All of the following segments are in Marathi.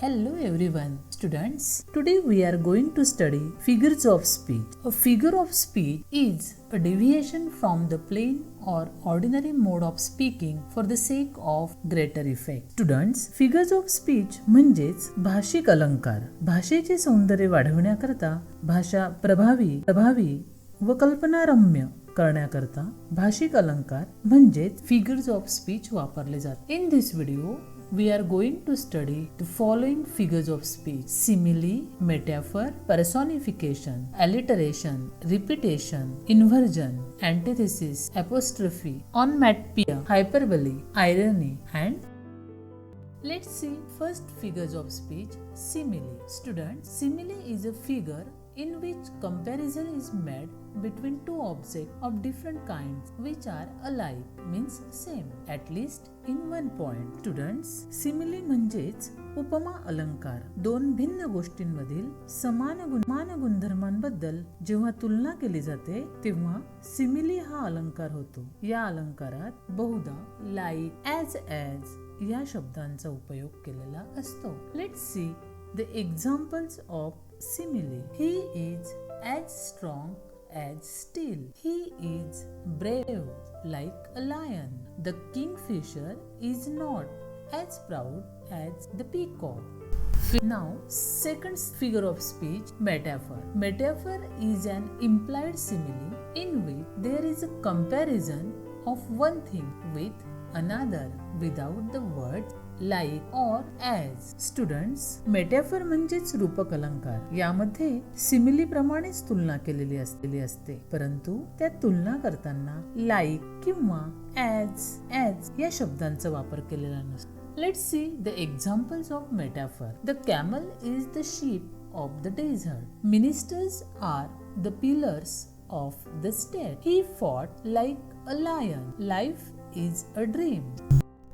Hello everyone, students. Today we are going to study figures of speech. A figure of speech is a deviation from the plain or ordinary mode of speaking for the sake of greater effect. Students, figures of speech म्हणजेच भाषिक अलंकार. भाषेचे सौंदर्य वाढविण्याकरता भाषा प्रभावी व कल्पनारम्य करण्याकरता भाषिक अलंकार म्हणजेच figures of speech वापरले जातात. In this video we are going to study the following figures of speech: simile, metaphor, personification, alliteration, repetition, inversion, antithesis, apostrophe, onomatopoeia, hyperbole, irony, and let's see first figures of speech. Simile. Students, simile is a figure in which comparison is made between two objects of different kinds which are alike, means same, at least in one point. Students, simile म्हणजेच उपमा अलंकार. दोन भिन्न गोष्टींमधील समान गुणधर्मांबद्दल जेव्हा तुलना केली जाते तेव्हा सिमिली हा अलंकार होतो. या अलंकारात बहुधा लाईक, ॲज या शब्दांचा उपयोग केलेला असतो. Let's C the examples of simile. He is as strong as steel. He is brave like a lion. The kingfisher is not as proud as the peacock. Now, second figure of speech, metaphor. Metaphor is an implied simile in which there is a comparison of one thing with another without the words like or as. Students, मेटॅफर म्हणजेच रूपक अलंकार. यामध्ये सिमिली प्रमाणेच तुलना केलेली असते, परंतु त्या तुलना करताना लाईक किंवा ॲज या शब्दांचा वापर केलेला नसतो. Let's see the examples of metaphor. The camel is the sheep of the desert. Ministers are the pillars of the state. He fought like a lion. Life is a dream.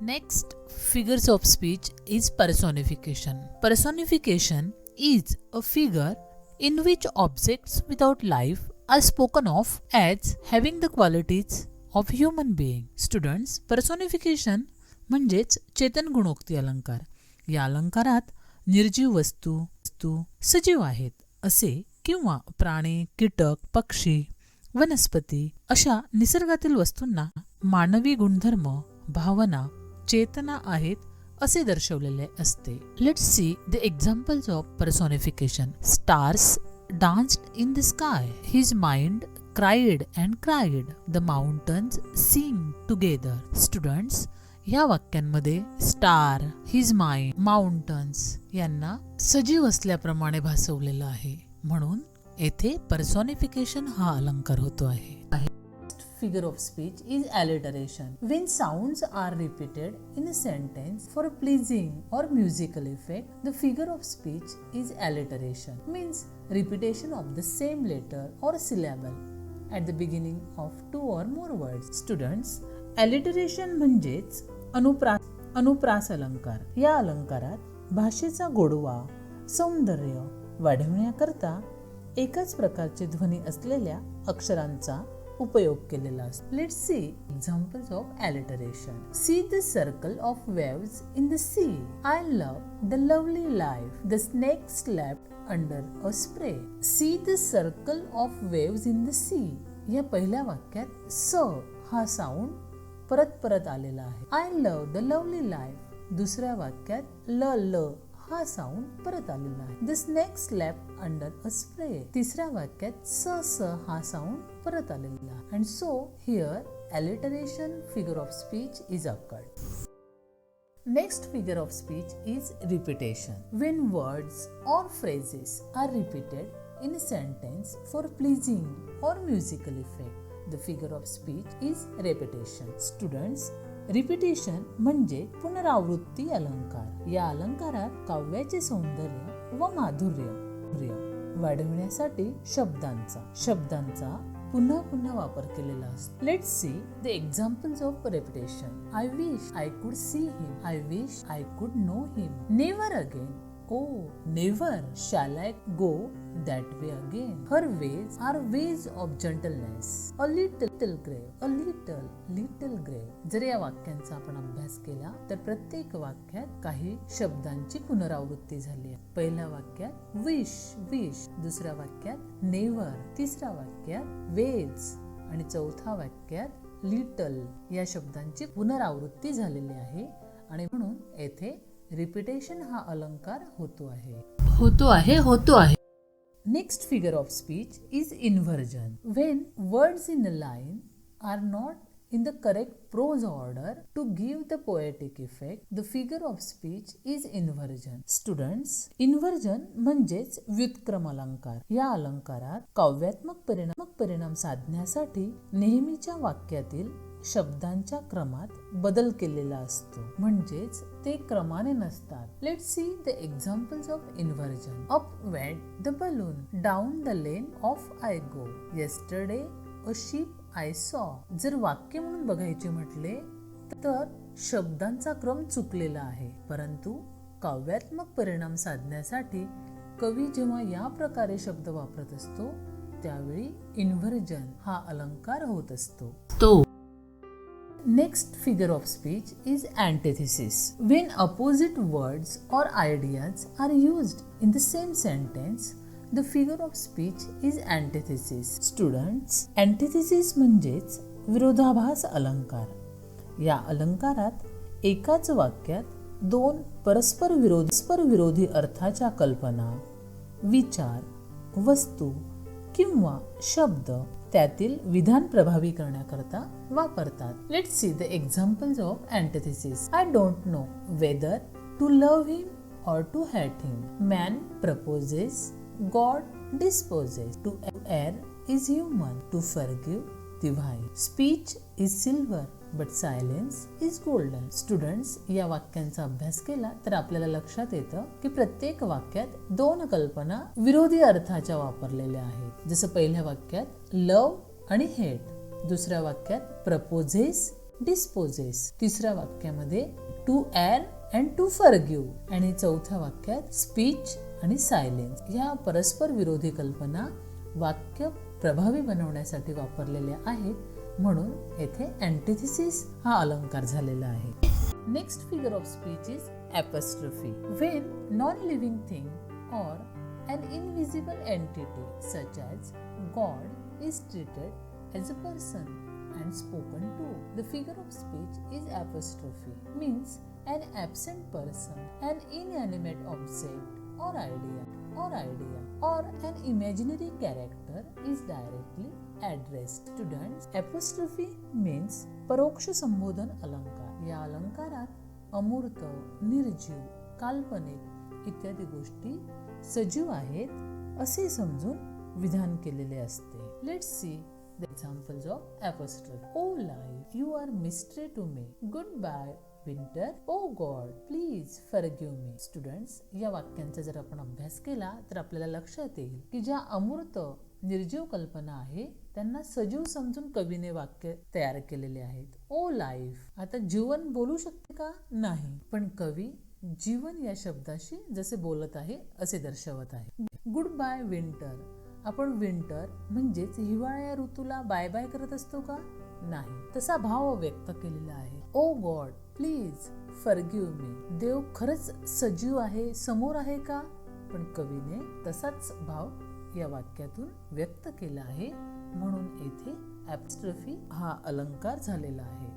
Next figures of speech is personification. Personification is a figure in which objects without life are spoken of as having the qualities of human being. Students, personification म्हणजेच चेतन गुणोक्ती अलंकार. या अलंकारात निर्जीव वस्तू सजीव आहेत असे किंवा प्राणी, कीटक, पक्षी, वनस्पती अशा निसर्गातील वस्तूंना मानवी गुणधर्म, भावना, चेतना आहेत असे दर्शवलेले असते. Let's see the examples of personification. Stars danced in the sky. His mind cried and cried. The mountains Singh together. Students, या वाक्यांमध्ये स्टार, हिज माइंड, माउंटन्स यांना सजीव असल्याप्रमाणे भासवलेलं आहे, म्हणून येथे पर्सोनिफिकेशन हा अलंकार होतो आहे. Figure of speech is alliteration. When sounds are repeated in a sentence for pleasing or musical effect, the figure of speech is alliteration. Means repetition of the same letter or syllable at the beginning of two or more words. Students, alliteration म्हणजेच अनुप्रास अलंकार. या अलंकारात भाषेचा गोडवा, सौंदर्य वाढविण्याकरता एकाच प्रकारचे ध्वनी असलेल्या अक्षरांचा उपयोग केलेला असतो. Let's see examples of alliteration. See the circle of waves in the sea. I love the lovely life. The snake slept under a spray. See the circle of waves in the sea. या पहिल्या वाक्यात स हा साऊंड परत आलेला आहे. I love the lovely life. दुसऱ्या वाक्यात ल हा साऊंड परत आलेला आहे. The snake slept under a spray. तिसऱ्या वाक्यात स हा साऊंड परत आलेला आहे. And so here alliteration figure of speech is occurred. Next figure of speech is repetition. When words or phrases are repeated in a sentence for pleasing or musical effect, the figure of speech is repetition. Students, repetition म्हणजे पुनरावृत्ती अलंकार. या अलंकारात काव्याचे सौंदर्य व माधुर्य वाढविण्यासाठी शब्दांचा पुन्हा वापर केलेला असतो. Let's see the examples of repetition. I wish I could see him. I wish I could know him. Never again Oh, never shall I go that way again. Her ways are ways of gentleness. A little grave, a little grave. जर या वाक्यांचा आपण अभ्यास केला तर प्रत्येक वाक्यात काही शब्दांची पुनरावृत्ती झाली आहे. पहिल्या वाक्यात विश विश, दुसऱ्या वाक्यात नेव्हर, तिसऱ्या वाक्यात वेज आणि चौथ्या वाक्यात लिटल या शब्दांची पुनरावृत्ती झालेली आहे आणि म्हणून येथे रिपिटेशन हा अलंकार होतो आहे. Next figure of speech is inversion. When words in a line are not in the correct prose order to give the poetic effect, the figure of speech is inversion. Students, inversion म्हणजेच व्युत्क्रम अलंकार. या अलंकारात काव्यात्मक परिणाम साधण्यासाठी नेहमीच्या वाक्यातील शब्दांच्या क्रमात बदल केलेला असतो, म्हणजेच ते क्रमाने नसतात. Let's see the examples of inversion. Up went the balloon, down the lane of I go. Yesterday a sheep I saw. जर वाक्य म्हणून बघायचे म्हटले तर शब्दांचा क्रम चुकलेला आहे, परंतु काव्यात्मक परिणाम साधण्यासाठी कवी जेव्हा या प्रकारे शब्द वापरत असतो त्यावेळी इन्व्हर्जन हा अलंकार होत असतो. Next figure of speech is antithesis. When opposite words or ideas are used in the same sentence, the figure of speech is antithesis. Students, antithesis म्हणजेच विरोधाभास अलंकार. या अलंकारात एकाच वाक्यात दोन परस्पर विरोधी अर्थाच्या कल्पना, विचार, वस्तू किंवा शब्द त्यातील विधान प्रभावी करण्याकरता वापरतात. Let's see the examples of antithesis. I don't know whether to love him or to hate him. Man proposes, God disposes. To err is human, to forgive divine. Speech is silver, but silence is golden. Students, या वाक्यांचा अभ्यास केला तर आपल्याला लक्षात येतं की प्रत्येक वाक्यात दोन कल्पना विरोधी अर्थाच्या वापरलेल्या आहेत. जसं पहिल्या वाक्यात लव आणि हेट, दुसऱ्या वाक्यात प्रपोजेस, डिस्पोजेस, तिसऱ्या वाक्यामध्ये to err and to forgive आणि चौथ्या वाक्यात स्पीच आणि सायलेन्स. या परस्पर विरोधी कल्पना वाक्य प्रभावी बनवण्यासाठी वापरलेल्या आहेत, म्हणून येथे अँटिथिसिस हा अलंकार झालेला आहे. Next figure of speech is apostrophe. When non-living thing or an invisible entity such as God is treated as a person and spoken to, the figure of speech is apostrophe. Means an absent person, an inanimate object or idea or an imaginary character is directly addressed. Students, apostrophe means परोक्ष संबोधन अलंकार. या अलंकारात अमूर्त, निर्जीव, काल्पनिक इत्यादी गोष्टी सजीव आहेत असे समजून विधान केलेले असते. Let's see the examples of apostrophe. Oh life, you are mystery to me. Goodbye winter, oh God, please forgive me. Students, या वाक्यांचा जर आपण अभ्यास केला तर आपल्याला लक्षात येईल की ज्या अमूर्त निर्जीव कल्पना आहे त्यांना सजीव समजून कवीने वाक्य तयार केलेले आहेत. ओ लाईफ, आता जीवन बोलू शकते का? नाही, पण कवी जीवन या शब्दाशी जसे बोलत आहे असे दर्शवत आहे. गुड बाय विंटर, आपण विंटर म्हणजेच हिवाळ्या ऋतूला बाय बाय करत असतो का? नाही, तसा भाव व्यक्त केलेला आहे. ओ गॉड प्लीज फॉरगिव्ह मी, देव खरंच सजीव आहे, समोर आहे का? पण कवीने तसाच भाव या वाक्यातून व्यक्त केला आहे, म्हणून येथे ॲपस्ट्रॉफी हा अलंकार झालेला आहे.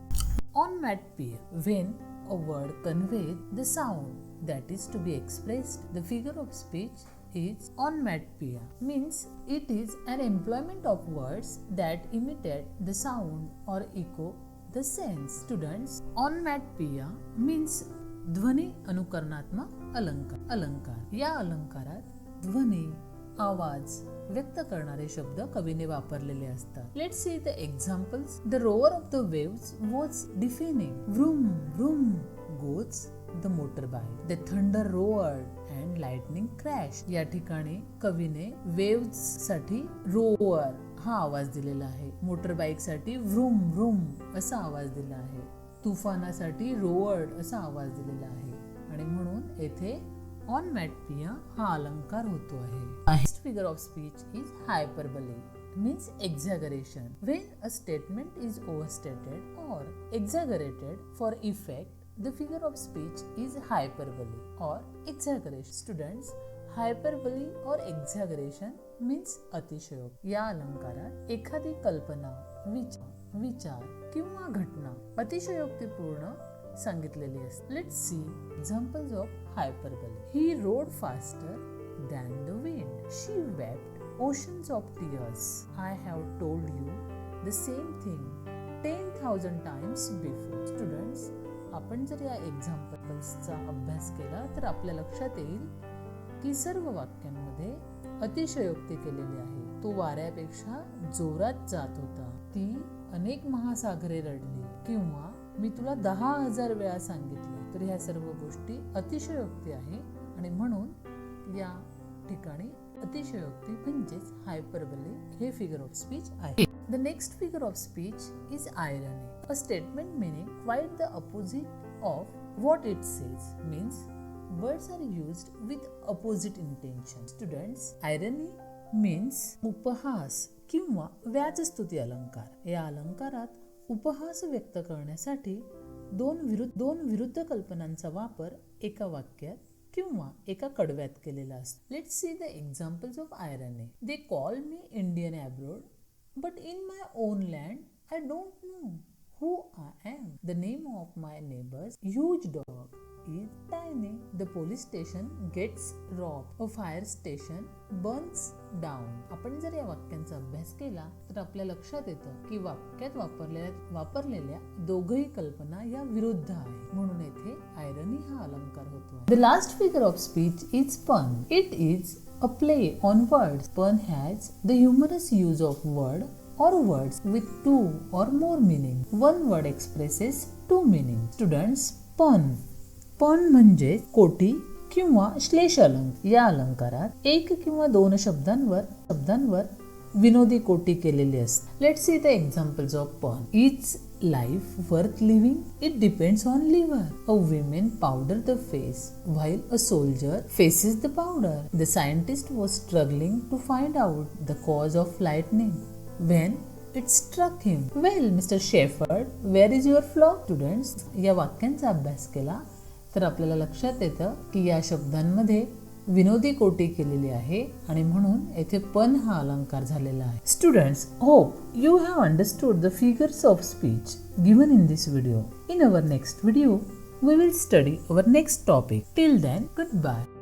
Onomatopoeia, when a word conveys the sound that is to be expressed, the figure of speech is onomatopoeia. Means it is an employment of words that imitate the sound or echo the sense. Students, onomatopoeia means ध्वनी अनुकरणात्मक अलंकार. या अलंकारात ध्वनी, आवाज व्यक्त करणारे शब्द कवीने वापरलेले असतात. Let's see the examples. The roar of the waves was deafening. Vroom vroom goes the motorbike. The thunder roared and lightning crashed. या ठिकाणी कवीने waves साठी roar हा आवाज दिलेला आहे. मोटरबाईक साठी vroom vroom असा आवाज दिला आहे. तुफानासाठी roared असा आवाज दिलेला आहे आणि म्हणून येथे ऑनमॅटपिया हा अलंकार होतो आहे. Next figure of speech is hyperbole. Means exaggeration. When a statement is overstated or exaggerated for effect, the figure of speech is hyperbole or exaggeration. Students, hyperbole or exaggeration means अतिशयोक्ती. या अलंकारात एखादी कल्पना, विचार किंवा घटना अतिशयोक्तीपूर्ण सांगितलेली असते. Let's see examples of hyperbole. He rode faster than the wind. She wept oceans of tears. I have told you the same thing 10,000 times before. Students, आपण जर या एक्झाम्पल्सचा अभ्यास केला तर आपल्या लक्षात येईल की सर्व वाक्यांमध्ये अतिशयोक्ती केलेली आहे. तो वाऱ्यापेक्षा जोरात जात होता. ती अनेक महासागरे रडली किंवा मी तुला 10,000 वेळा सांगितले. तर ह्या सर्व गोष्टी अतिशयोक्ती आहे आणि म्हणून या ठिकाणी अतिशयोक्ती म्हणजेच हायपरबोले हे फिगर ऑफ स्पीच आहे. The next figure of speech is irony. A statement meaning quite the opposite of what it says. Means words are used with opposite intention. Students, irony means उपहास किंवा व्याजस्तुती अलंकार. या अलंकारात उपहास व्यक्त करण्यासाठी दोन विरुद्ध कल्पनांचा वापर एका वाक्यात किंवा एका कडव्यात केलेला असतो. Let's see the examples of irony. They call me Indian abroad but in my own land I don't know who I am. The name of my neighbor's huge dog is Tiny. The police station gets robbed. A fire station burns down. आपण जर या वाक्यांचा अभ्यास केला तर आपल्या लक्षात येतं की वाक्यात वापरलेल्या दोघही कल्पना या विरुद्ध आहे. म्हणून येथे आयरनी हा अलंकार होतो. The last figure of speech is pun. It is a play on words. Pun has the humorous use of word or words with two or more meaning. One word expresses two meanings. Students, pun म्हणजे कोटी किंवा श्लेष अलंकार. या अलंकारात एक किंवा दोन शब्दांवर विनोदी कोटी केलेली असते. Let's see the examples of pun. Is life worth living? It depends on liver. A woman powder the face while a soldier faces the powder. The scientist was struggling to find out the cause of lightning when it struck him. Well, Mr. Shepherd, where is your flock? Students, या वाक्यांचा अभ्यास केला तर आपल्याला लक्षात येतं की या शब्दांमध्ये विनोदी कोटी केलेली आहे आणि म्हणून येथे पन हा अलंकार झालेला आहे. Students, hope you have understood the figures of speech given in this video. In our next video, we will study our next topic. Till then, goodbye.